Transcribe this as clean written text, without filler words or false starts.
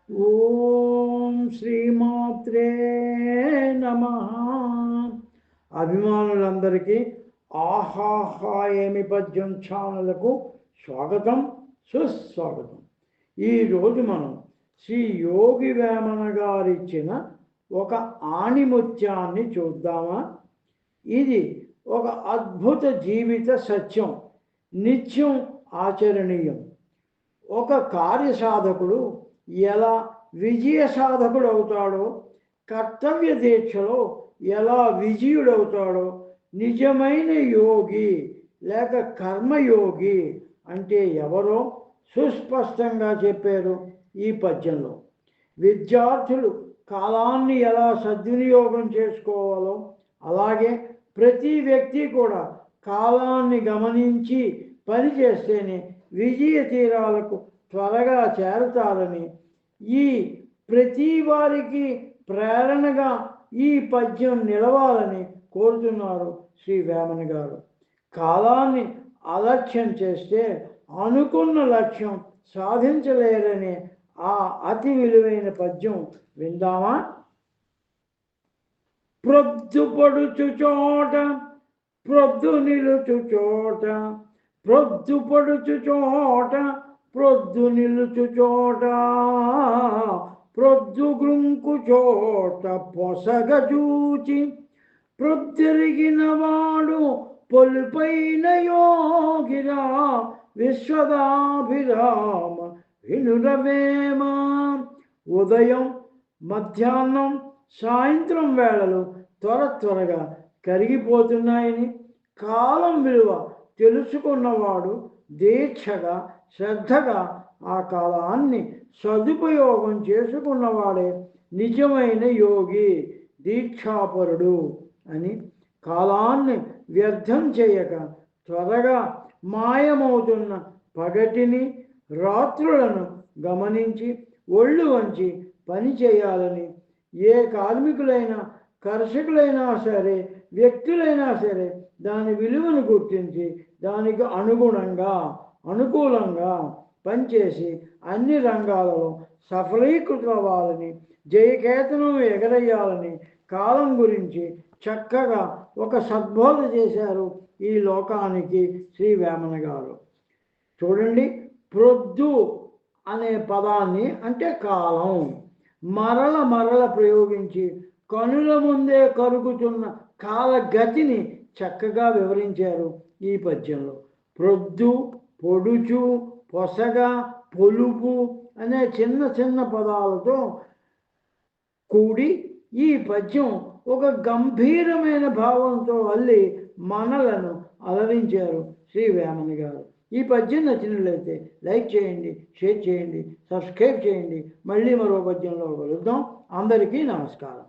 ఓం శ్రీమాత్రే నమః. అభిమానులందరికీ ఆహాహా ఏమి పద్యం ఛానల్కు స్వాగతం, సుస్వాగతం. ఈరోజు మనం శ్రీ యోగి వేమన గారిచ్చిన ఒక ఆణిముత్యాన్ని చూద్దామా? ఇది ఒక అద్భుత జీవిత సత్యం, నిత్యం ఆచరణీయం. ఒక కార్యసాధకుడు ఎలా విజయ సాధకుడు అవుతాడో, కర్తవ్య దీక్షలో ఎలా విజయుడవుతాడో, నిజమైన యోగి లేక కర్మయోగి అంటే ఎవరో సుస్పష్టంగా చెప్పారు ఈ పద్యంలో. విద్యార్థులు కాలాన్ని ఎలా సద్వినియోగం చేసుకోవాలో, అలాగే ప్రతి వ్యక్తి కూడా కాలాన్ని గమనించి పనిచేస్తేనే విజయ తీరాలకు త్వరగా చేరతారని, ఈ ప్రతి వారికి ప్రేరణగా ఈ పద్యం నిలవాలని కోరుతున్నారు శ్రీ వేమన గారు. కాలాన్ని అలక్ష్యం చేస్తే అనుకున్న లక్ష్యం సాధించలేరనే ఆ అతి విలువైన పద్యం విందామా? ప్రొద్దుపడుచు చోట ప్రొద్దు నిలుచు చోట, ప్రొద్దుపడుచు చోట ప్రొద్దు నిలుచు చోట, ప్రొద్దు గ్రుంకు చోట పొసగ చూచి, ప్రొద్దిరిగిన వాడు పొలుపైన యోగిరా విశ్వదాభిరామ వినురవేమ. ఉదయం, మధ్యాహ్నం, సాయంత్రం వేళలు త్వరగా కరిగిపోతున్నాయని, కాలం విలువ తెలుసుకున్నవాడు దీక్షగా శ్రద్ధగా ఆ కాలాన్ని సదుపయోగం చేసుకున్నవాడే నిజమైన యోగి, దీక్షాపరుడు అని. కాలాన్ని వ్యర్థం చేయక త్వరగా మాయమవుతున్న పగటిని, రాత్రులను గమనించి ఒళ్ళు వంచి పని చేయాలని ఏ కార్మికులైనా, కర్షకులైనా సరే, వ్యక్తులైనా సరే దాని విలువను గుర్తించి దానికి అనుకూలంగా పనిచేసి అన్ని రంగాలలో సఫలీకృతవ్వాలని, జయకేతనం ఎగరయ్యాలని కాలం గురించి చక్కగా ఒక సద్బోధ చేశారు ఈ లోకానికి శ్రీ వేమన గారు. చూడండి, ప్రొద్దు అనే పదాన్ని అంటే కాలం మరల ప్రయోగించి కనుల ముందే కరుగుతున్న కాలగతిని చక్కగా వివరించారు ఈ పద్యంలో. ప్రొద్దు, పొడుచు, పొసగ, పొలుపు అనే చిన్న పదాలతో కూడి ఈ పద్యం ఒక గంభీరమైన భావంతో అల్లి మనలను అలరించారు శ్రీ వేమన గారు. ఈ పద్యం నచ్చినట్లయితే లైక్ చేయండి, షేర్ చేయండి, సబ్స్క్రైబ్ చేయండి. మళ్ళీ మరో పద్యంలో కలుద్దాం. అందరికీ నమస్కారం.